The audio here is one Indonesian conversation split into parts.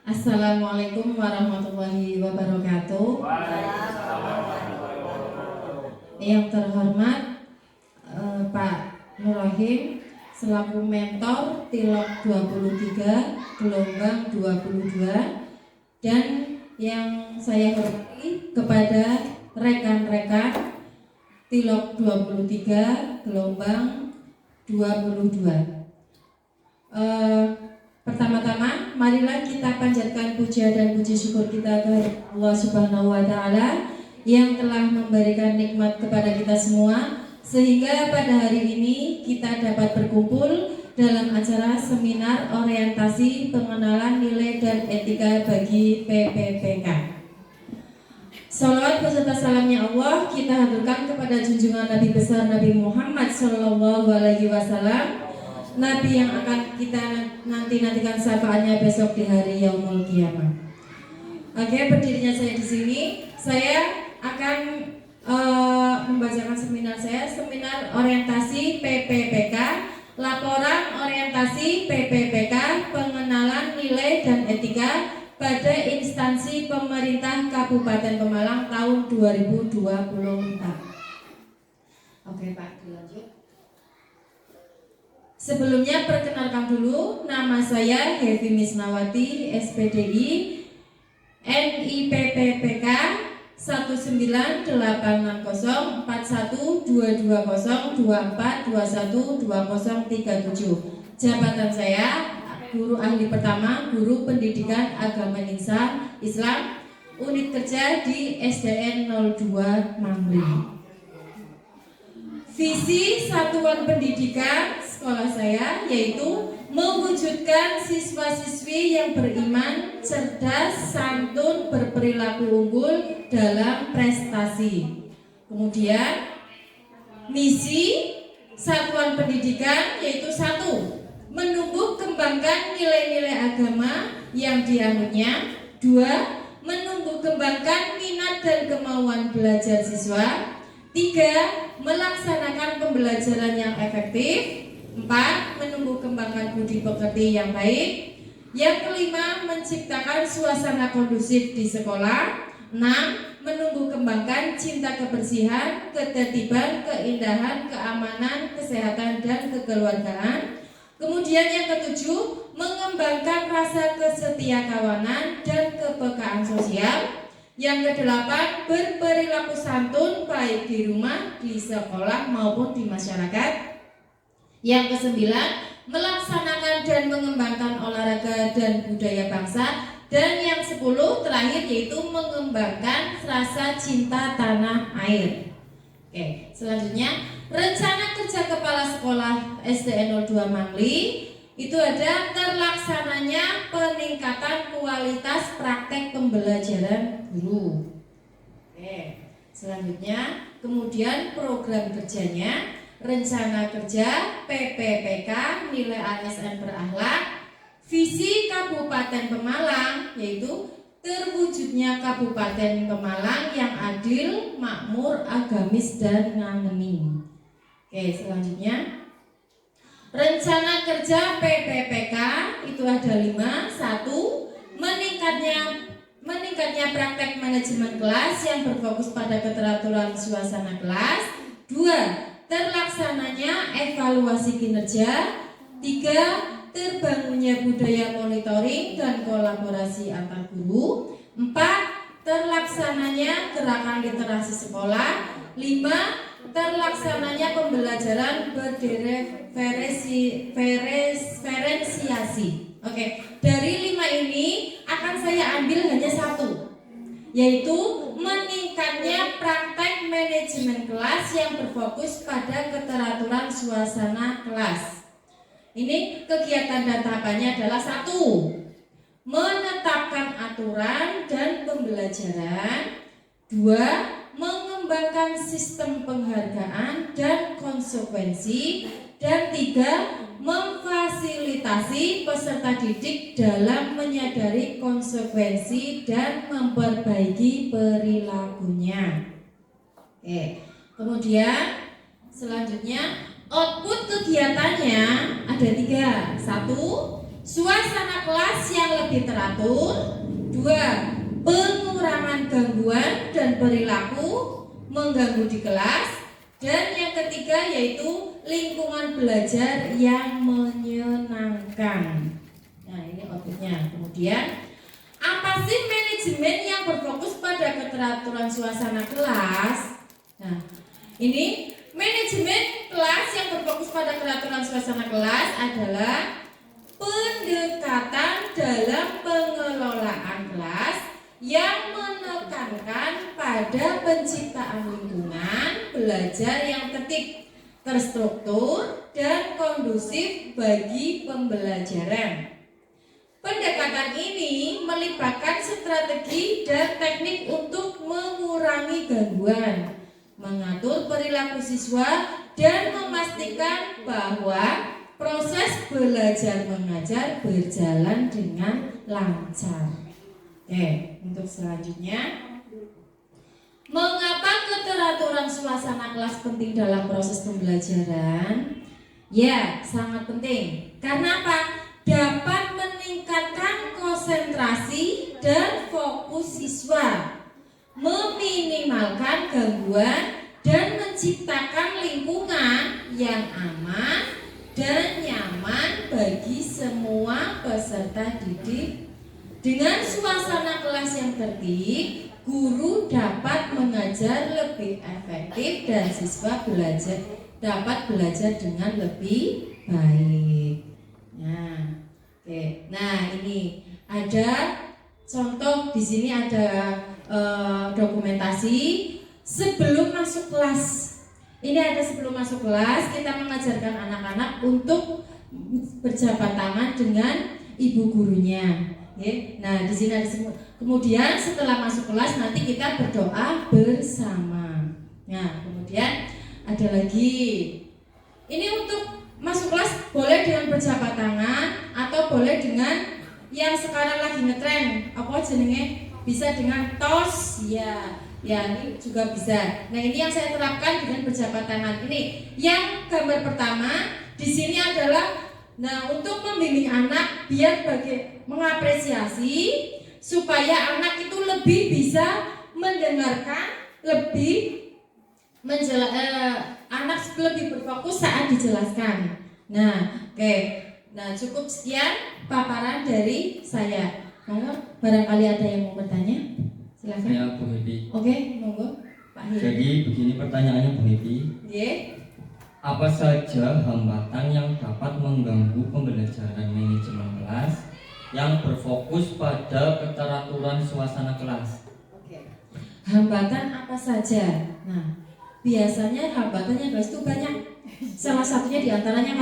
Assalamualaikum warahmatullahi wabarakatuh. Yang terhormat Pak Nurrahim selaku mentor Tilok 23 gelombang 22, dan yang saya hormati kepada rekan-rekan Tilok 23 gelombang 22. Pertama-tama, marilah kita panjatkan puja dan puji syukur kita ke Allah Subhanahu wa Ta'ala yang telah memberikan nikmat kepada kita semua, sehingga pada hari ini kita dapat berkumpul dalam acara seminar orientasi pengenalan nilai dan etika bagi PPPK. Salawat beserta salamnya Allah kita haturkan kepada junjungan Nabi besar Nabi Muhammad SAW, Nabi yang akan kita nantikan syafaatnya besok di hari Yaumul Qiyamah. Oke, berdirinya saya di sini, saya akan membacakan seminar saya, seminar orientasi PPPK, laporan orientasi PPPK, pengenalan nilai dan etika pada instansi pemerintah Kabupaten Pemalang tahun 2024. Oke Pak, dilanjut. Sebelumnya perkenalkan dulu, nama saya Hevi Misnawati, SPDI, NIPPPK 19881220242412037. Jabatan saya guru ahli pertama, guru pendidikan agama Islam, unit kerja di SDN 02 Mangli. Visi satuan pendidikan sekolah saya yaitu mewujudkan siswa-siswi yang beriman, cerdas, santun, berperilaku unggul dalam prestasi. Kemudian misi satuan pendidikan yaitu 1. Menumbuh kembangkan nilai-nilai agama yang dianutnya. 2. Menumbuh kembangkan minat dan kemauan belajar siswa. 3. Melaksanakan pembelajaran yang efektif. 4. Menumbuh kembangkan budi pekerti yang baik. Yang kelima, menciptakan suasana kondusif di sekolah. 6. Menumbuh kembangkan cinta kebersihan, ketertiban, keindahan, keamanan, kesehatan, dan kekeluargaan. Kemudian yang ketujuh, mengembangkan rasa kesetiakawanan dan kepekaan sosial. Yang kedelapan, berperilaku santun baik di rumah, di sekolah maupun di masyarakat. Yang kesembilan, melaksanakan dan mengembangkan olahraga dan budaya bangsa. Dan yang 10 terakhir yaitu mengembangkan rasa cinta tanah air. Oke, selanjutnya rencana kerja kepala sekolah SDN 02 Mangli itu ada terlaksananya peningkatan kualitas praktek pembelajaran guru. Oke, selanjutnya kemudian program kerjanya, rencana kerja PPPK nilai ASN berakhlak, visi Kabupaten Pemalang yaitu terwujudnya Kabupaten Pemalang yang adil, makmur, agamis, dan ngangeni. Oke, selanjutnya rencana kerja PPPK itu ada 5. 1. Meningkatnya praktek manajemen kelas yang berfokus pada keteraturan suasana kelas. 2. Terlaksananya evaluasi kinerja. 3. Terbangunnya budaya monitoring dan kolaborasi antar guru. 4. Terlaksananya gerakan literasi sekolah. 5. Terlaksananya pembelajaran berdiferensiasi. Oke, dari 5 ini akan saya ambil hanya 1, yaitu meningkatnya praktek manajemen kelas yang berfokus pada keteraturan suasana kelas. Ini kegiatan dan tahapannya adalah 1. Menetapkan aturan dan pembelajaran. 2. Mengembangkan sistem penghargaan dan konsekuensi. Dan 3. Memfasilitasi peserta didik dalam menyadari konsekuensi dan memperbaiki perilakunya. Oke, kemudian selanjutnya output kegiatannya ada 3. 1. suasana kelas yang lebih teratur. 2. Pengurangan gangguan dan perilaku mengganggu di kelas. Dan yang ketiga yaitu lingkungan belajar yang menyenangkan. Nah, ini outputnya. Kemudian, apa sih manajemen yang berfokus pada keteraturan suasana kelas? Nah, ini manajemen kelas yang berfokus pada keteraturan suasana kelas adalah pendekatan dalam pengelolaan kelas yang menekankan pada penciptaan lingkungan belajar yang tertib, terstruktur, dan kondusif bagi pembelajaran. Pendekatan ini melibatkan strategi dan teknik untuk mengurangi gangguan, mengatur perilaku siswa, dan memastikan bahwa proses belajar mengajar berjalan dengan lancar. Oke, untuk selanjutnya, mengapa keteraturan suasana kelas penting dalam proses pembelajaran? Ya, sangat penting. Karena apa? Dapat meningkatkan konsentrasi dan fokus siswa, meminimalkan gangguan, dan menciptakan lingkungan yang aman dan nyaman bagi semua peserta didik. Dengan suasana kelas yang tertib, guru dapat mengajar lebih efektif dan siswa dapat belajar dengan lebih baik. Nah, oke. Nah, ini ada contoh di sini ada dokumentasi sebelum masuk kelas. Ini ada sebelum masuk kelas kita mengajarkan anak-anak untuk berjabat tangan dengan ibu gurunya. Oke. Nah, di sini ada kemudian setelah masuk kelas nanti kita berdoa bersama. Nah, kemudian ada lagi. Ini untuk masuk kelas boleh dengan berjabat tangan atau boleh dengan yang sekarang lagi ngetren apa jenenge, bisa dengan tos ya ini juga bisa. Nah, ini yang saya terapkan dengan berjabat tangan. Ini yang gambar pertama di sini adalah untuk membimbing anak biar mengapresiasi supaya anak itu lebih bisa mendengarkan, lebih anak lebih berfokus saat dijelaskan. Nah, oke. Nah, cukup sekian paparan dari saya. Monggo, barangkali ada yang mau bertanya? Silakan. Saya Bu Hepi. Oke, monggo, Pak Hepi. Jadi begini pertanyaannya Bu Hepi. Apa saja hambatan yang dapat mengganggu pembelajaran manajemen kelas yang berfokus pada keteraturan suasana kelas? Oke. Hambatan apa saja? Nah, biasanya hambatannya guys itu banyak. Salah satunya diantaranya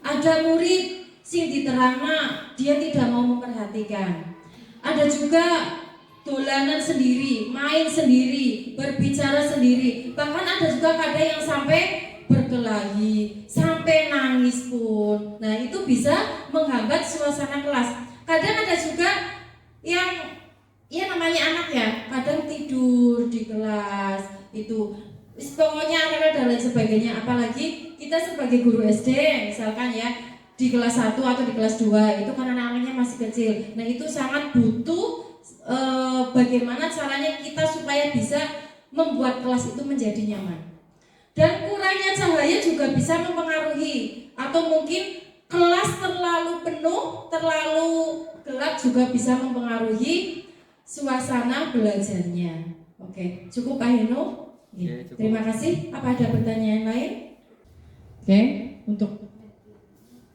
ada murid sing diterangna dia tidak mau memperhatikan. Ada juga dolanan sendiri, main sendiri, berbicara sendiri. Bahkan ada juga kadang yang sampai berkelahi, sampai nangis pun. Nah, itu bisa menghambat suasana kelas. Kadang ada juga yang namanya anak ya, kadang tidur di kelas itu. Pokoknya dan lain sebagainya. Apalagi kita sebagai guru SD misalkan ya, di kelas 1 atau di kelas 2 itu kan anak-anaknya masih kecil. Nah, itu sangat butuh bagaimana caranya kita supaya bisa membuat kelas itu menjadi nyaman. Dan kurangnya cahaya juga bisa mempengaruhi, atau mungkin kelas terlalu penuh, terlalu gelap juga bisa mempengaruhi suasana belajarnya. Oke, cukup Pak Heno? Ya, cukup. Terima kasih. Apa ada pertanyaan lain? Oke, untuk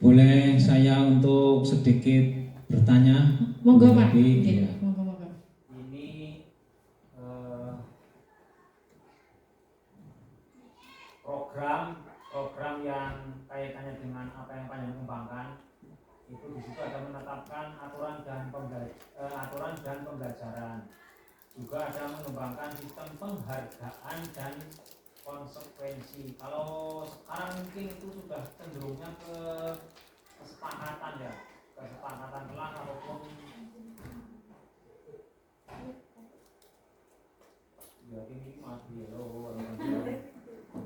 boleh saya untuk sedikit bertanya? monggo Pak. Iya. Monggo. Ini program yang kaitannya dengan apa yang Panjang kembangkan itu di situ ada menetapkan aturan dan pembelajaran. Juga ada mengembangkan sistem penghargaan dan konsekuensi. Kalau sekarang mungkin itu sudah cenderungnya ke kesepakatan ya, kesepakatan kelas ataupun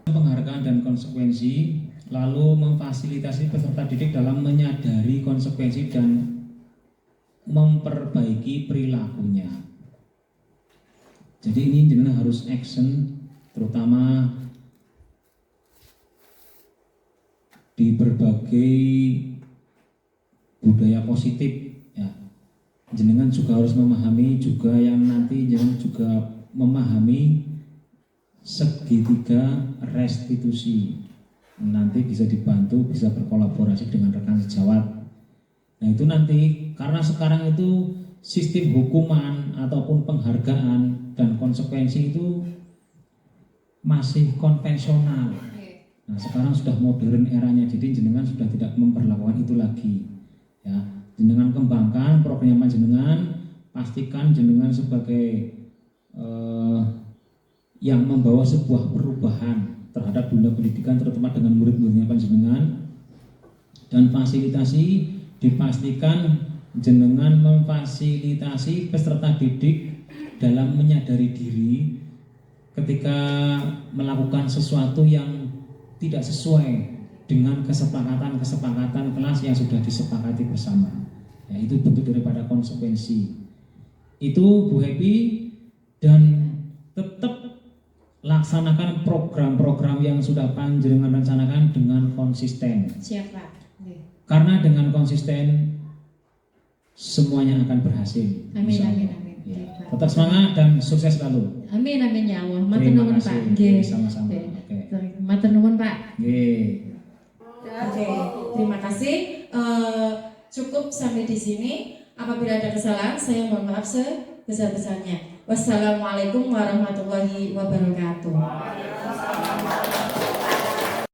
Penghargaan dan konsekuensi lalu memfasilitasi peserta didik dalam menyadari konsekuensi dan memperbaiki perilakunya. Jadi ini jenengan harus action, terutama di berbagai budaya positif ya. Jenengan juga harus memahami juga yang nanti jenengan juga memahami segitiga restitusi. Nanti bisa dibantu, bisa berkolaborasi dengan rekan sejawat. Nah itu nanti karena sekarang itu sistem hukuman ataupun penghargaan dan konsekuensi itu masih konvensional. Nah sekarang sudah modern eranya, jadi jenengan sudah tidak memperlakukan itu lagi. Ya, jenengan kembangkan program jenengan, pastikan jenengan sebagai yang membawa sebuah perubahan terhadap dunia pendidikan, terutama dengan murid-muridnya panjenengan, dan fasilitasi dipastikan jenengan memfasilitasi peserta didik dalam menyadari diri ketika melakukan sesuatu yang tidak sesuai dengan kesepakatan kelas yang sudah disepakati bersama. Ya, itu bentuk daripada konsekuensi. Itu Bu Happy, dan tetap laksanakan program-program yang sudah panjenengan rencanakan dengan konsisten. Siap Pak. Karena dengan konsisten semuanya akan berhasil. Amin, Insya amin, Allah. amin. Ya. Pak. Tetap semangat dan sukses selalu. Amin, amin ya Allah. Matur Terima nuwun kasih. Pak. Nggih. Sama-sama. Oke. Oke. Matur nuwun Pak. Nggih. Oke, terima kasih. Cukup sampai di sini. Apabila ada kesalahan, saya mohon maaf sebesar-besarnya. Wassalamualaikum warahmatullahi wabarakatuh.